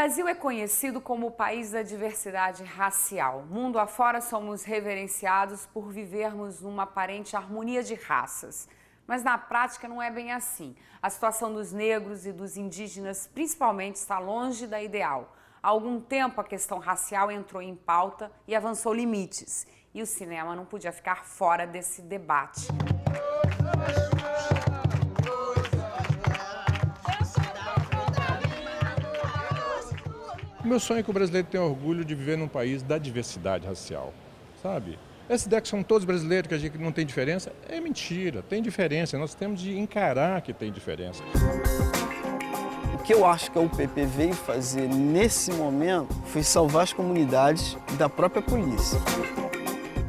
Brasil é conhecido como o país da diversidade racial. Mundo afora somos reverenciados por vivermos numa aparente harmonia de raças. Mas na prática não é bem assim. A situação dos negros e dos indígenas, principalmente, está longe da ideal. Há algum tempo a questão racial entrou em pauta e avançou limites. E o cinema não podia ficar fora desse debate. Meu sonho é que o brasileiro tenha orgulho de viver num país da diversidade racial, sabe? Essa ideia que são todos brasileiros, que a gente não tem diferença, é mentira, tem diferença. Nós temos de encarar que tem diferença. O que eu acho que a UPP veio fazer nesse momento foi salvar as comunidades da própria polícia.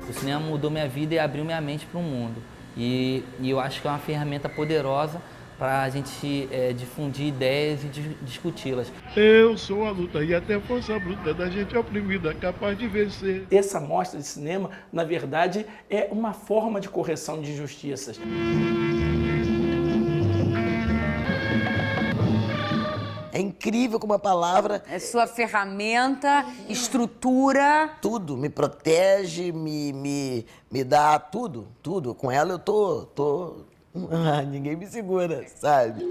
O cinema mudou minha vida e abriu minha mente para o mundo. E eu acho que é uma ferramenta poderosa para a gente difundir ideias e discuti-las. Eu sou a luta e até a força bruta da gente oprimida, capaz de vencer. Essa mostra de cinema, na verdade, é uma forma de correção de injustiças. É incrível como a palavra... É sua ferramenta, estrutura... Tudo, me protege, me dá tudo. Com ela eu tô... ninguém me segura, sabe?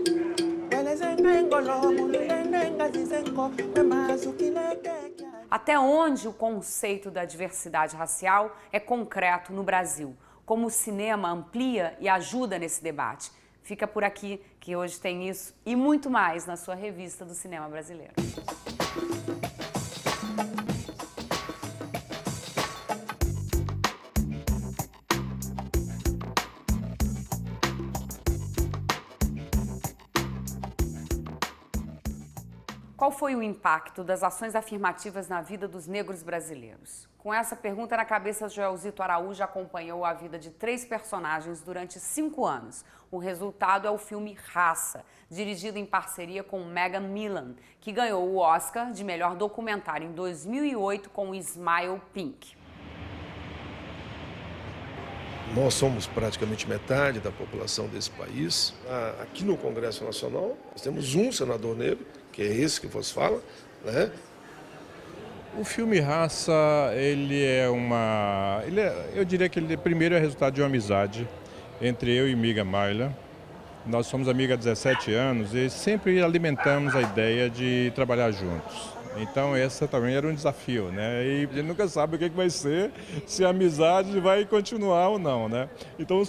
Até onde o conceito da diversidade racial é concreto no Brasil? Como o cinema amplia e ajuda nesse debate? Fica por aqui, que hoje tem isso e muito mais na sua revista do cinema brasileiro. Qual foi o impacto das ações afirmativas na vida dos negros brasileiros? Com essa pergunta na cabeça, Joelzito Araújo acompanhou a vida de 3 personagens durante 5 anos. O resultado é o filme Raça, dirigido em parceria com Megan Millan, que ganhou o Oscar de melhor documentário em 2008 com Smile Pink. Nós somos praticamente metade da população desse país. Aqui no Congresso Nacional, nós temos um senador negro, que é esse que você fala, né? O filme Raça, eu diria que ele primeiro é resultado de uma amizade entre eu e Miga Mayla. Nós somos amigos há 17 anos e sempre alimentamos a ideia de trabalhar juntos. Então esse também era um desafio, né? E a gente nunca sabe o que vai ser, se a amizade vai continuar ou não, né? Então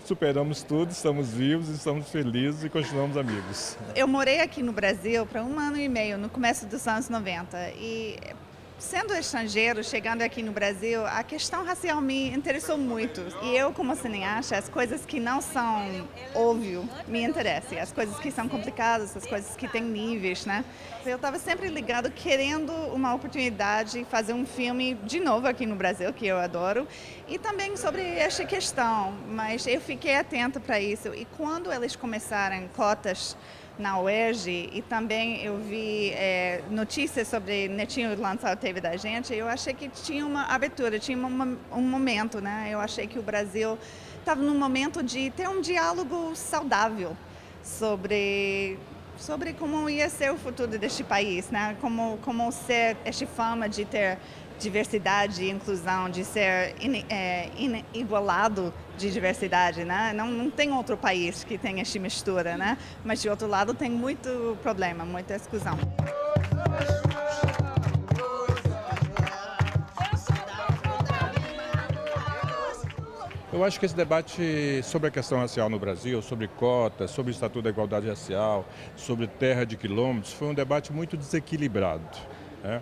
superamos tudo, estamos vivos, estamos felizes e continuamos amigos. Eu morei aqui no Brasil por 1 ano e meio, no começo dos anos 90. E sendo estrangeiro, chegando aqui no Brasil, a questão racial me interessou muito. E eu, como cineasta, as coisas que não são óbvio me interessam. As coisas que são complicadas, as coisas que têm níveis, né? Eu estava sempre ligado, querendo uma oportunidade de fazer um filme de novo aqui no Brasil, que eu adoro, e também sobre esta questão. Mas eu fiquei atenta para isso. E quando eles começaram cotas na UERJ, e também eu vi notícias sobre Netinho lançar a TV da gente, eu achei que tinha uma abertura, tinha um momento, né? Eu achei que o Brasil estava num momento de ter um diálogo saudável sobre como ia ser o futuro deste país, né? Como ser esta fama de ter diversidade e inclusão, de ser igualado de diversidade, né? Não tem outro país que tenha esta mistura, né? Mas de outro lado tem muito problema, muita exclusão. Eu acho que esse debate sobre a questão racial no Brasil, sobre cotas, sobre o Estatuto da Igualdade Racial, sobre terra de quilômetros, foi um debate muito desequilibrado, né?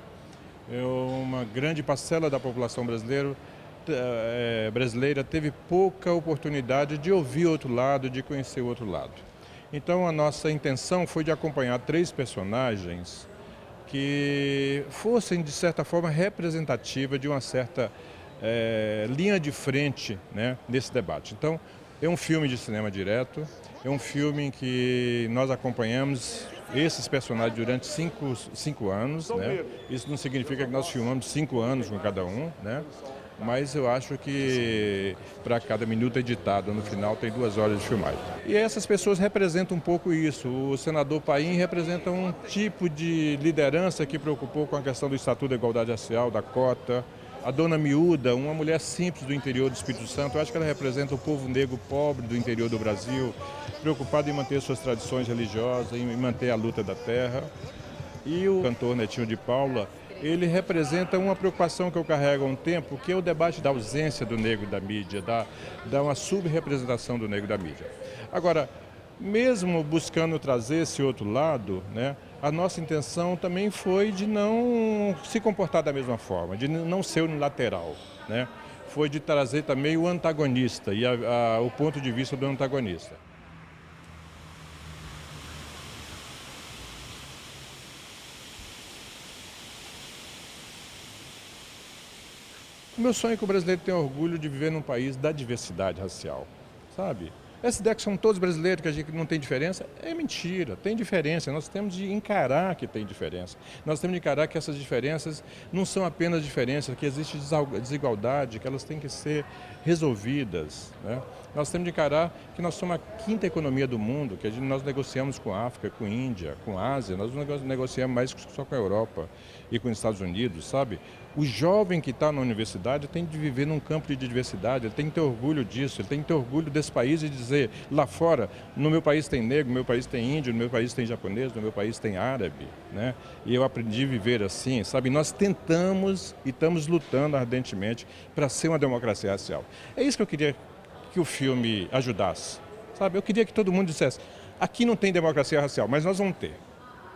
Uma grande parcela da população brasileira teve pouca oportunidade de ouvir o outro lado, de conhecer o outro lado. Então a nossa intenção foi de acompanhar 3 personagens que fossem, de certa forma, representativas de uma certa linha de frente, né, nesse debate. Então é um filme de cinema direto, é um filme em que nós acompanhamos esses personagens durante 5 anos, né? Isso não significa que nós filmamos 5 anos com cada um, né? mas eu acho que para cada minuto editado, no final tem 2 horas de filmagem. E essas pessoas representam um pouco isso. O senador Paim representa um tipo de liderança que preocupou com a questão do Estatuto da Igualdade Racial, da cota. A dona Miúda, uma mulher simples do interior do Espírito Santo, eu acho que ela representa o povo negro pobre do interior do Brasil, preocupado em manter suas tradições religiosas, em manter a luta da terra. E o cantor Netinho de Paula, ele representa uma preocupação que eu carrego há um tempo, que é o debate da ausência do negro da mídia, da uma subrepresentação do negro da mídia. Agora, mesmo buscando trazer esse outro lado, né, a nossa intenção também foi de não se comportar da mesma forma, de não ser unilateral, né? Foi de trazer também o antagonista e o ponto de vista do antagonista. O meu sonho é que o brasileiro tenha orgulho de viver num país da diversidade racial, sabe? Essa ideia que são todos brasileiros, que a gente não tem diferença, é mentira, tem diferença. Nós temos de encarar que tem diferença. Nós temos de encarar que essas diferenças não são apenas diferenças, que existe desigualdade, que elas têm que ser resolvidas, né? Nós temos de encarar que nós somos a 5ª economia do mundo, que nós negociamos com a África, com a Índia, com a Ásia, nós não negociamos mais só com a Europa e com os Estados Unidos, sabe? O jovem que está na universidade tem de viver num campo de diversidade, ele tem que ter orgulho disso, ele tem que ter orgulho desse país e dizer, lá fora, no meu país tem negro, no meu país tem índio, no meu país tem japonês, no meu país tem árabe, né? E eu aprendi a viver assim, sabe? Nós tentamos e estamos lutando ardentemente para ser uma democracia racial. É isso que eu queria que o filme ajudasse, sabe? Eu queria que todo mundo dissesse, aqui não tem democracia racial, mas nós vamos ter,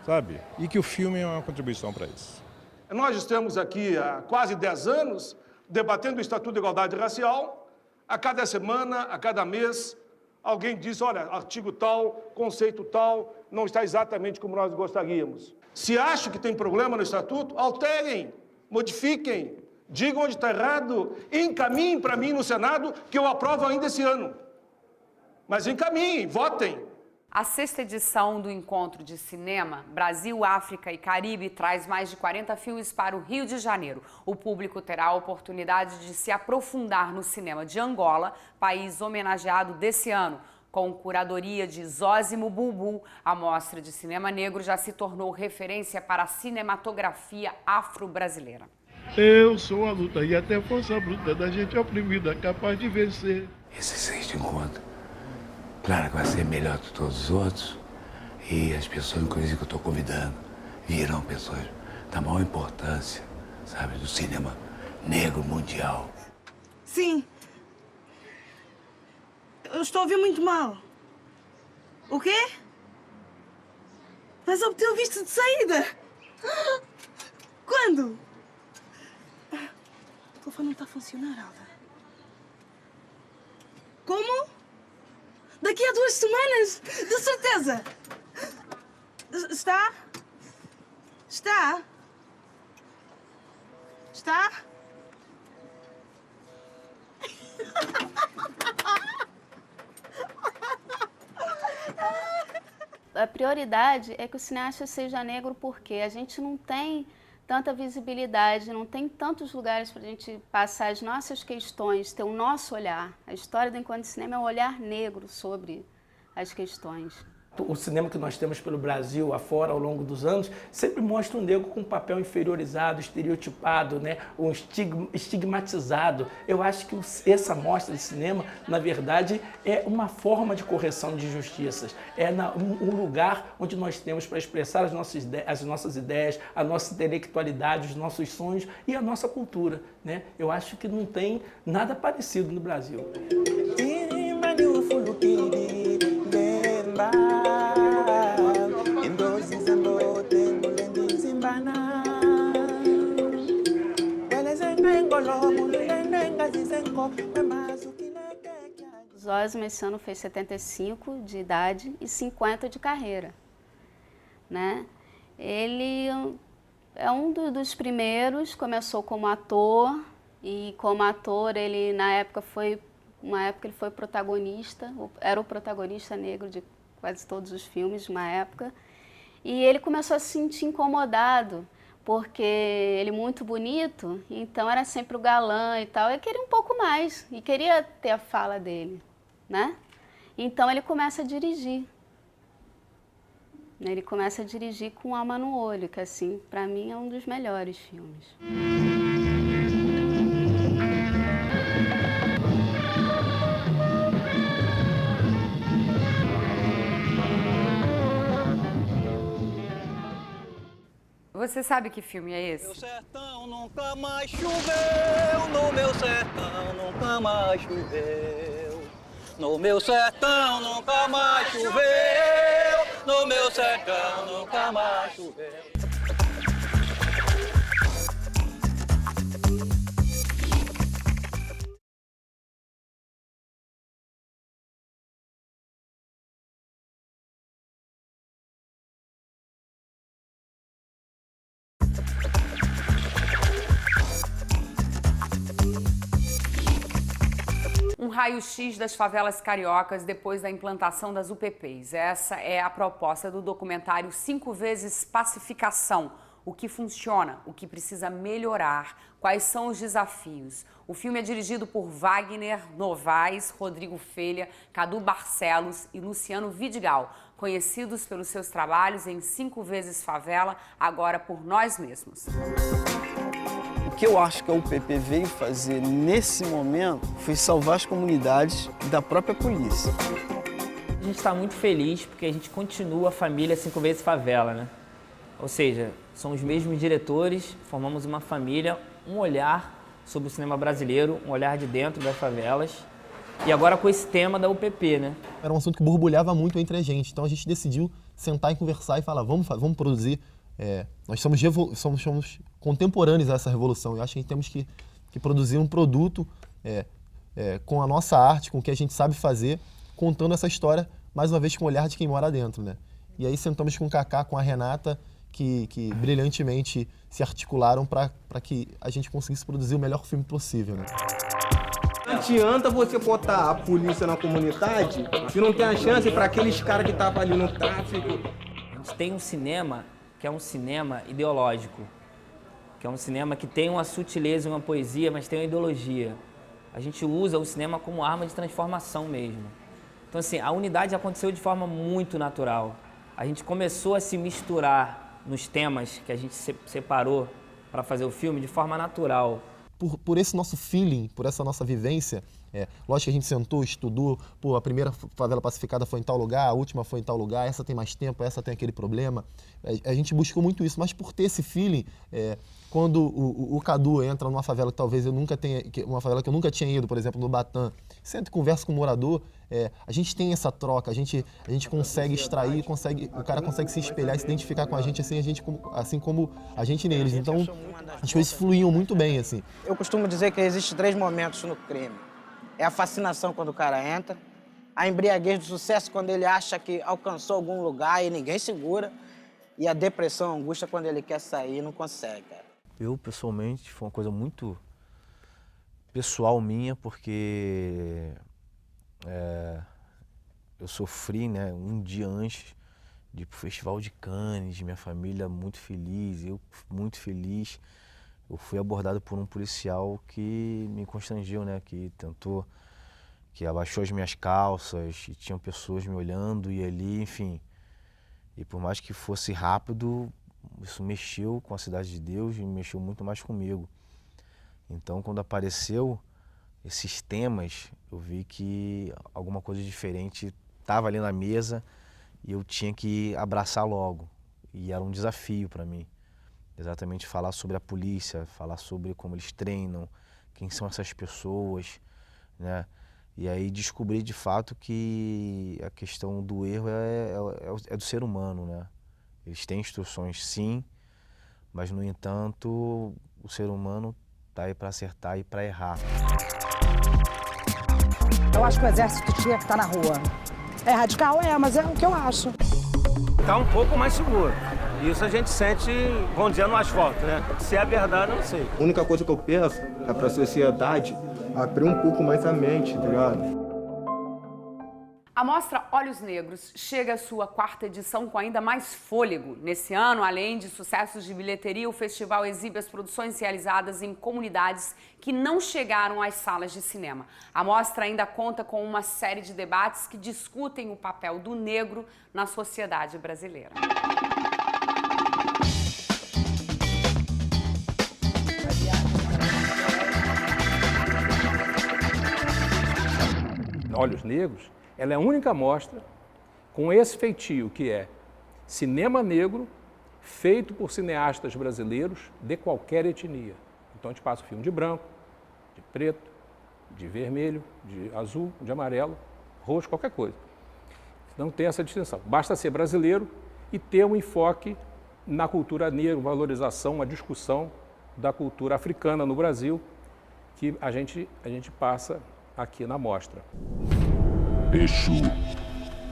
sabe? E que o filme é uma contribuição para isso. Nós estamos aqui há quase 10 anos debatendo o Estatuto de Igualdade Racial. A cada semana, a cada mês, alguém diz, olha, artigo tal, conceito tal, não está exatamente como nós gostaríamos. Se acham que tem problema no Estatuto, alterem, modifiquem, digam onde está errado, encaminhem para mim no Senado, que eu aprovo ainda esse ano. Mas encaminhem, votem. A 6ª edição do Encontro de Cinema Brasil, África e Caribe traz mais de 40 filmes para o Rio de Janeiro. O público terá a oportunidade de se aprofundar no cinema de Angola, país homenageado desse ano. Com curadoria de Zósimo Bulbul, a mostra de cinema negro já se tornou referência para a cinematografia afro-brasileira. Eu sou a luta e até a força bruta da gente oprimida, capaz de vencer. Esse 6º encontro, claro que vai ser melhor que todos os outros. E as pessoas, inclusive, que eu estou convidando, virão pessoas da maior importância, sabe, do cinema negro mundial. Sim. Eu estou a ouvir muito mal. O quê? Vais obter o visto de saída? Quando? O telefone não está a funcionar, Alda. Como? Daqui a 2 semanas? De certeza! Está? Está? Está? A prioridade é que o cineasta seja negro porque a gente não tem tanta visibilidade, não tem tantos lugares para a gente passar as nossas questões, ter o nosso olhar. A história do Encontro de Cinema é um olhar negro sobre as questões. O cinema que nós temos pelo Brasil, afora, ao longo dos anos, sempre mostra o negro com um papel inferiorizado, estereotipado, né? Um estigmatizado. Eu acho que essa mostra de cinema, na verdade, é uma forma de correção de injustiças. É um lugar onde nós temos para expressar as nossas ideias, a nossa intelectualidade, os nossos sonhos e a nossa cultura, né? Eu acho que não tem nada parecido no Brasil. Zósimo esse ano fez 75 de idade e 50 de carreira, né? Ele é um dos primeiros, começou como ator e como ator ele na época ele foi protagonista, era o protagonista negro de quase todos os filmes de uma época, e ele começou a se sentir incomodado, porque ele muito bonito, então era sempre o galã e tal. Eu queria um pouco mais e queria ter a fala dele, né? Então ele começa a dirigir. Ele começa a dirigir com Alma no Olho, que assim, para mim é um dos melhores filmes. Você sabe que filme é esse? Meu sertão nunca mais choveu, no meu sertão nunca mais choveu. No meu sertão nunca mais choveu, no meu sertão nunca mais choveu. Um raio-x das favelas cariocas depois da implantação das UPPs. Essa é a proposta do documentário 5 vezes Pacificação. O que funciona, o que precisa melhorar, quais são os desafios. O filme é dirigido por Wagner Novaes, Rodrigo Felha, Cadu Barcelos e Luciano Vidigal, conhecidos pelos seus trabalhos em 5 vezes Favela, agora por Nós Mesmos. O que eu acho que a UPP veio fazer nesse momento foi salvar as comunidades da própria polícia. A gente está muito feliz porque a gente continua a família 5 vezes Favela, né? Ou seja, são os mesmos diretores, formamos uma família, um olhar sobre o cinema brasileiro, um olhar de dentro das favelas. E agora com esse tema da UPP, né? Era um assunto que borbulhava muito entre a gente, então a gente decidiu sentar e conversar e falar, vamos produzir. Nós somos contemporâneos a essa revolução. Eu acho que a gente temos que produzir um produto com a nossa arte, com o que a gente sabe fazer, contando essa história, mais uma vez, com o olhar de quem mora dentro, né? E aí sentamos com o Kaká, com a Renata, que brilhantemente se articularam para que a gente conseguisse produzir o melhor filme possível, né? Não adianta você botar a polícia na comunidade se não tem a chance para aqueles caras que estavam ali no tráfico. A gente tem um cinema que é um cinema ideológico, que é um cinema que tem uma sutileza e uma poesia, mas tem uma ideologia. A gente usa o cinema como arma de transformação mesmo. Então, assim, a unidade aconteceu de forma muito natural. A gente começou a se misturar nos temas que a gente separou para fazer o filme de forma natural. Por esse nosso feeling, por essa nossa vivência, lógico que a gente sentou, estudou, a primeira favela pacificada foi em tal lugar, a última foi em tal lugar, essa tem mais tempo, essa tem aquele problema. A gente buscou muito isso, mas por ter esse feeling, quando o Cadu entra numa favela que talvez uma favela que eu nunca tinha ido, por exemplo, no Batã, senta e conversa com o morador, a gente tem essa troca, a gente consegue extrair, o cara consegue se espelhar, se identificar com a gente, assim como a gente neles. Então, as coisas fluíam muito bem, assim. Eu costumo dizer que existem 3 momentos no crime. É a fascinação quando o cara entra, a embriaguez do sucesso quando ele acha que alcançou algum lugar e ninguém segura, e a depressão, a angústia quando ele quer sair e não consegue, cara. Eu, pessoalmente, foi uma coisa muito pessoal minha, porque eu sofri, né, um dia antes de ir pro Festival de Cannes, minha família muito feliz, eu muito feliz. Eu fui abordado por um policial que me constrangiu, né, que abaixou as minhas calças, e tinham pessoas me olhando e ali, enfim. E por mais que fosse rápido, isso mexeu com a Cidade de Deus e mexeu muito mais comigo. Então, quando apareceu esses temas, eu vi que alguma coisa diferente estava ali na mesa e eu tinha que abraçar logo. E era um desafio para mim. Exatamente falar sobre a polícia, falar sobre como eles treinam, quem são essas pessoas, né? E aí descobri de fato que a questão do erro é do ser humano, né? Eles têm instruções sim, mas no entanto o ser humano tá aí para acertar e para errar. Eu acho que o exército tinha que estar na rua. É radical? mas é o que eu acho. Tá um pouco mais seguro. Isso a gente sente, vamos dizer, no asfalto, né? Se é verdade, eu não sei. A única coisa que eu peço é para a sociedade abrir um pouco mais a mente, tá ligado? A A mostra Olhos Negros chega à sua 4ª edição com ainda mais fôlego. Nesse ano, além de sucessos de bilheteria, o festival exibe as produções realizadas em comunidades que não chegaram às salas de cinema. A mostra ainda conta com uma série de debates que discutem o papel do negro na sociedade brasileira. Olhos Negros, ela é a única mostra com esse feitio, que é cinema negro feito por cineastas brasileiros de qualquer etnia. Então a gente passa o filme de branco, de preto, de vermelho, de azul, de amarelo, roxo, qualquer coisa. Não tem essa distinção. Basta ser brasileiro e ter um enfoque na cultura negra, valorização, uma discussão da cultura africana no Brasil, que a gente passa aqui na mostra. Exu,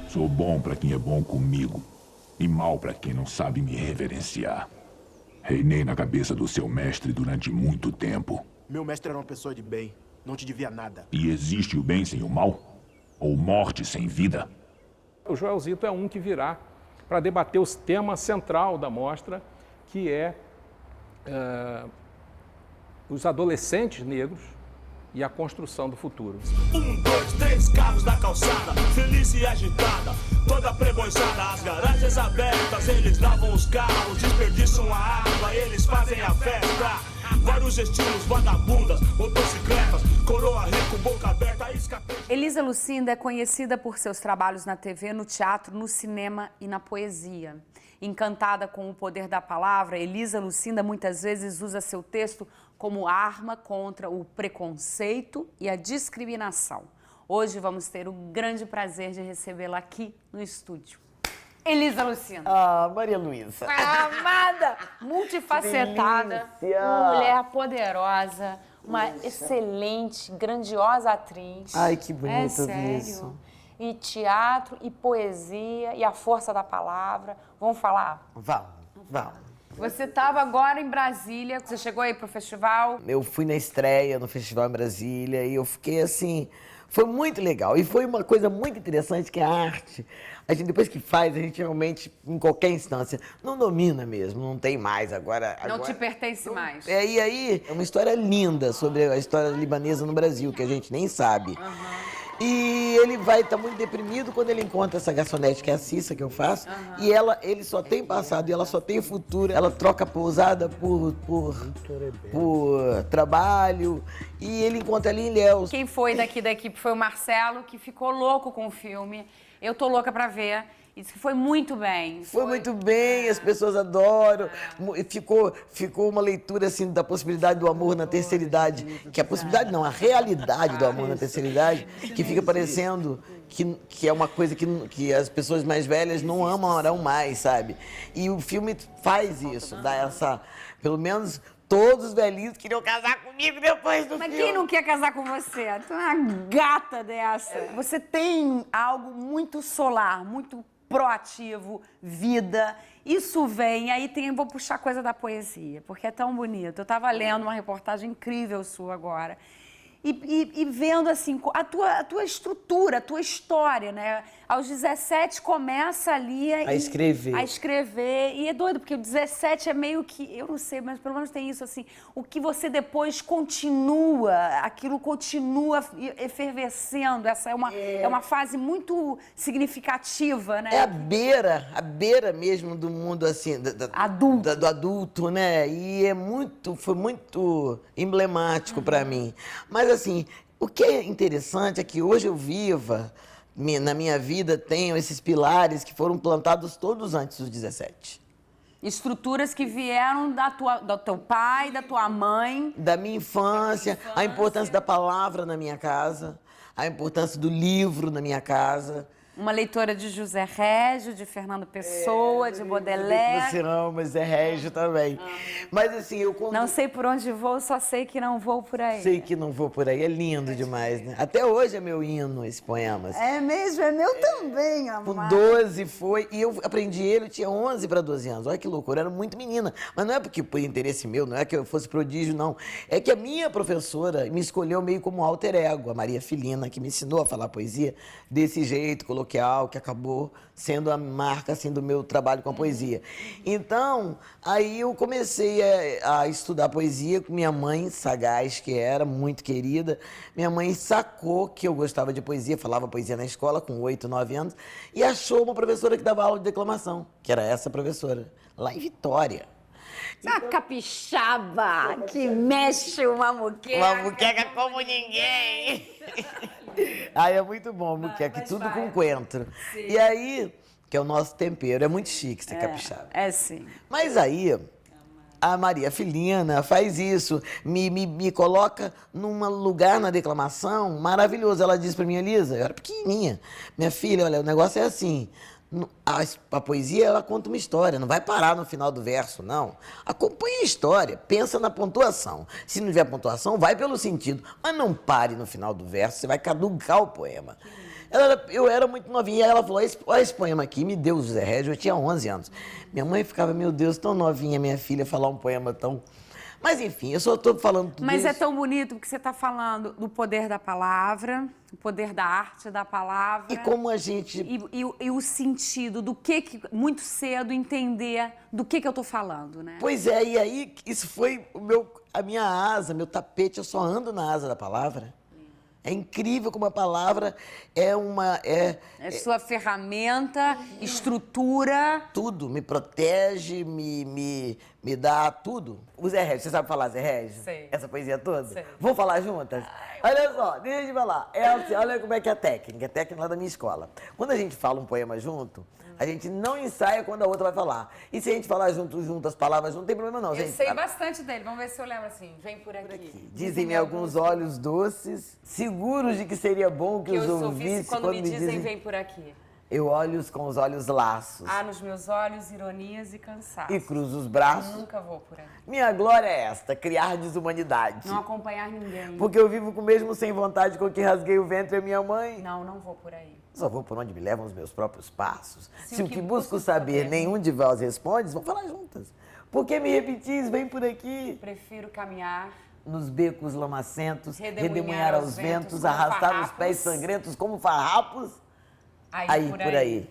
sou bom para quem é bom comigo e mal para quem não sabe me reverenciar. Reinei na cabeça do seu mestre durante muito tempo. Meu mestre era uma pessoa de bem, não te devia nada. E existe o bem sem o mal? Ou morte sem vida? O Joelzito é um que virá para debater o tema central da mostra, que é os adolescentes negros e a construção do futuro. 1, 2, 3 carros na calçada, feliz e agitada, toda preboiçada, as garagens abertas, eles lavam os carros, desperdiçam a água, eles fazem a festa. Vários estilos, vagabundas, motocicletas, coroa rico, boca aberta, escapeja. Elisa Lucinda é conhecida por seus trabalhos na TV, no teatro, no cinema e na poesia. Encantada com o poder da palavra, Elisa Lucinda muitas vezes usa seu texto como arma contra o preconceito e a discriminação. Hoje vamos ter o grande prazer de recebê-la aqui no estúdio. Elisa Lucinda. Ah, Maria Luísa. Amada, multifacetada, uma mulher poderosa, uma excelente, grandiosa atriz. Ai, que bonito sério. isso. E teatro, e poesia, e a força da palavra. Vamos falar? Vamos. Você estava agora em Brasília, você chegou aí pro festival? Eu fui na estreia no festival em Brasília e eu fiquei assim, foi muito legal. E foi uma coisa muito interessante que a arte, a gente depois que faz, a gente realmente, em qualquer instância, não domina mesmo, não tem mais agora. Não te pertence mais. E aí, é uma história linda sobre a história libanesa no Brasil, que a gente nem sabe. E ele vai estar muito deprimido quando ele encontra essa garçonete, que é a Cissa, que eu faço. E ele só tem passado e ela só tem futuro. Ela troca pousada por trabalho. E ele encontra ela em Ilhéus. Quem foi daqui da equipe foi o Marcelo, que ficou louco com o filme. Eu tô louca pra ver. E disse que foi muito bem. Foi muito bem, as pessoas adoram. Ficou uma leitura assim da possibilidade do amor na terceira idade. Que a possibilidade não, a realidade do amor na terceira idade, que fica parecendo que é uma coisa que as pessoas mais velhas não amarão mais, sabe? E o filme faz isso, dá essa, pelo menos todos os velhinhos queriam casar comigo depois do filme. Mas quem não quer casar com você? Tu é uma gata dessa. Você tem algo muito solar, muito proativo, vida. Isso vem, aí vou puxar coisa da poesia, porque é tão bonito. Eu estava lendo uma reportagem incrível sua agora. E vendo assim a tua estrutura, a tua história, né? Aos 17 começa ali a escrever. A escrever. E é doido, porque o 17 é meio que, eu não sei, mas pelo menos tem isso assim, o que você depois continua, aquilo continua efervescendo. Essa é uma fase muito significativa, né? É a beira mesmo do mundo assim, adulto. Do adulto, né? E foi muito emblemático para mim. Mas assim, o que é interessante é que hoje eu na minha vida, tenho esses pilares que foram plantados todos antes dos 17. Estruturas que vieram do teu pai, da tua mãe. Da minha infância, a importância da palavra na minha casa, a importância do livro na minha casa. Uma leitora de José Régio, de Fernando Pessoa, de Baudelaire. Você não, mas é Régio também. Mas assim, Não sei por onde vou, só sei que não vou por aí. Sei que não vou por aí, é lindo demais, né? Até hoje é meu hino esse poema. É mesmo? É meu também, amor. Com 12 foi, e eu aprendi ele, eu tinha 11 para 12 anos. Olha que loucura, eu era muito menina. Mas não é porque por interesse meu, não é que eu fosse prodígio, não. É que a minha professora me escolheu meio como alter ego, a Maria Filina, que me ensinou a falar poesia desse jeito, colocou coloquial, que acabou sendo a marca assim, do meu trabalho com a poesia. Então, aí eu comecei a estudar poesia com minha mãe, sagaz que era, muito querida. Minha mãe sacou que eu gostava de poesia, falava poesia na escola com 8, 9 anos, e achou uma professora que dava aula de declamação, que era essa professora, lá em Vitória. Uma capixaba que mexe uma muqueca. Uma muqueca como ninguém. Aí é muito bom, muqueca, tudo com coentro. Sim. E aí, que é o nosso tempero, é muito chique ser capixaba. É sim. Mas aí, a Maria Filina faz isso, me coloca num lugar na declamação maravilhoso. Ela disse pra mim, Elisa, eu era pequenininha, minha filha, olha, o negócio é assim, a poesia, ela conta uma história, não vai parar no final do verso, não. Acompanha a história, pensa na pontuação. Se não tiver pontuação, vai pelo sentido, mas não pare no final do verso, você vai caducar o poema. Eu era muito novinha, e ela falou, olha esse poema aqui, me deu o José Régio, eu tinha 11 anos. Minha mãe ficava, meu Deus, tão novinha minha filha falar um poema tão... Mas enfim, eu só estou falando tudo Mas isso. é tão bonito porque você está falando do poder da palavra, o poder da arte da palavra. E como a gente... E o sentido do que muito cedo entender do que eu estou falando, né? Pois é, e aí isso foi a minha asa, meu tapete, eu só ando na asa da palavra. É incrível como a palavra é uma... É sua ferramenta, estrutura. Tudo, me protege, me dá tudo. O Zé Régio, você sabe falar Zé Régio? Sei. Essa poesia toda? Sei. Vamos falar juntas? Olha só, deixa eu te falar. É assim, olha como é que é a técnica lá da minha escola. Quando a gente fala um poema junto, a gente não ensaia quando a outra vai falar. E se a gente falar junto as palavras, não tem problema não. Eu sei bastante dele, vamos ver se eu lembro assim. Vem por aqui. Dizem-me alguns olhos doces, seguros de que seria bom que os ouvisse quando me dizem vem por aqui. Eu olho com os olhos laços. Há nos meus olhos ironias e cansaço. E cruzo os braços. Nunca vou por aí. Minha glória é esta, criar desumanidade. Não acompanhar ninguém. Porque eu vivo com o mesmo sem vontade com que rasguei o ventre a minha mãe. Não vou por aí. Só vou por onde me levam os meus próprios passos. Se o que busco saber nenhum de vós responde, vamos falar juntas. Por que me repetis, vem por aqui? Prefiro caminhar nos becos lamacentos, redemoinhar aos ventos, arrastar os pés sangrentos como farrapos. Aí por aí.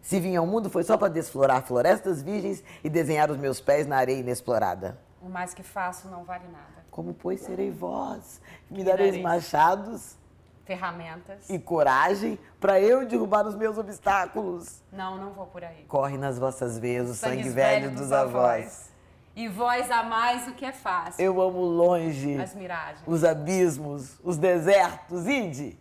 Se vim ao mundo foi só para desflorar florestas virgens e desenhar os meus pés na areia inexplorada. O mais que faço não vale nada. Como, pois, serei vós? Me dareis machados, ferramentas e coragem para eu derrubar os meus obstáculos. Não vou por aí. Corre nas vossas veias o sangue velho dos avós. E vós amais o que é fácil. Eu amo longe as miragens, os abismos, os desertos. Ide!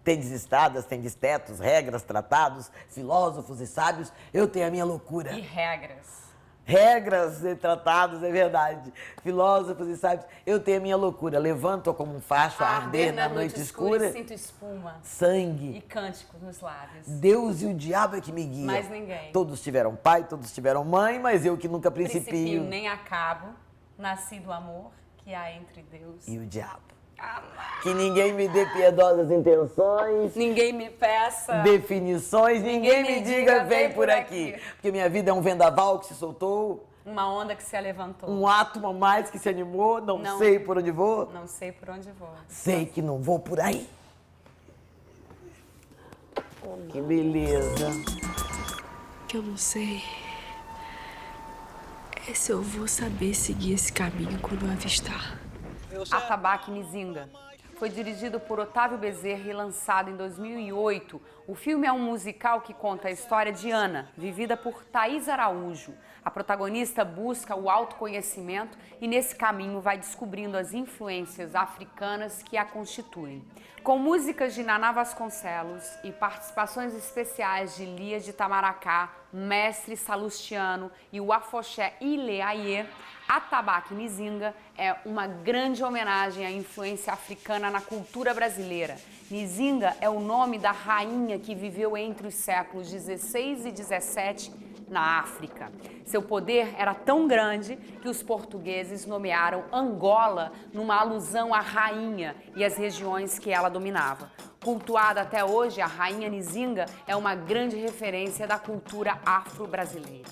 Tendes estradas, tendes tetos, regras, tratados, filósofos e sábios, eu tenho a minha loucura. E regras. Regras e tratados, é verdade. Filósofos e sábios, eu tenho a minha loucura. Levanto como um facho a arder na noite escura. E sinto espuma. Sangue. E cânticos nos lábios. Deus e o diabo é que me guiam. Mais ninguém. Todos tiveram pai, todos tiveram mãe, mas eu que nunca principio. Nem acabo, nasci do amor que há entre Deus e o diabo. Que ninguém me dê piedosas intenções. Ninguém me peça definições. Ninguém me diga vem por aqui. Porque minha vida é um vendaval que se soltou. Uma onda que se levantou. Um átomo a mais que se animou. Não sei por onde vou. Não sei por onde vou. Sei que não vou por aí. Que beleza. Que eu não sei é se eu vou saber seguir esse caminho quando eu avistar. Atabaque Nzinga. Foi dirigido por Otávio Bezerra e lançado em 2008. O filme é um musical que conta a história de Ana, vivida por Thaís Araújo. A protagonista busca o autoconhecimento e nesse caminho vai descobrindo as influências africanas que a constituem. Com músicas de Naná Vasconcelos e participações especiais de Lia de Tamaracá, Mestre Salustiano e o afoxé Ile Aie, Atabaque Nzinga é uma grande homenagem à influência africana na cultura brasileira. Nzinga é o nome da rainha que viveu entre os séculos 16 e 17 na África. Seu poder era tão grande que os portugueses nomearam Angola numa alusão à rainha e às regiões que ela dominava. Cultuada até hoje, a rainha Nzinga é uma grande referência da cultura afro-brasileira.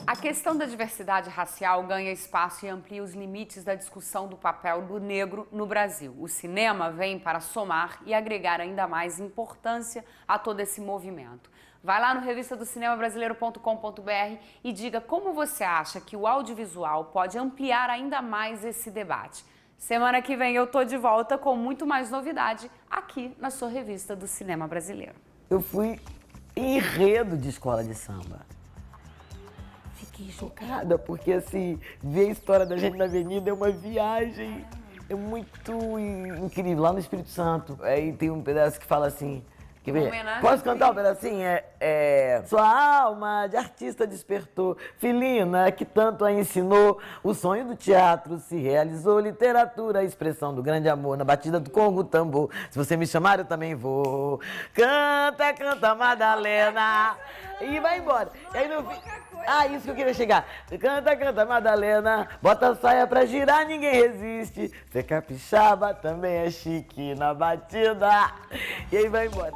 A questão da diversidade racial ganha espaço e amplia os limites da discussão do papel do negro no Brasil. O cinema vem para somar e agregar ainda mais importância a todo esse movimento. Vai lá no revistadocinemabrasileiro.com.br e diga como você acha que o audiovisual pode ampliar ainda mais esse debate. Semana que vem eu tô de volta com muito mais novidade aqui na sua Revista do Cinema Brasileiro. Eu fui enredo de escola de samba. Fiquei chocada, porque assim, ver a história da gente na avenida é uma viagem, é muito incrível. Lá no Espírito Santo, aí tem um pedaço que fala assim, quer ver? Posso cantar um pedacinho? Sua alma de artista despertou, filina que tanto a ensinou. O sonho do teatro se realizou, literatura, a expressão do grande amor, na batida do congo tambor. Se você me chamar, eu também vou. Canta, canta, Madalena. E vai embora. E aí no fim... isso que eu queria chegar. Canta, canta, Madalena. Bota a saia pra girar, ninguém resiste. Você capixaba, também é chique na batida. E aí vai embora.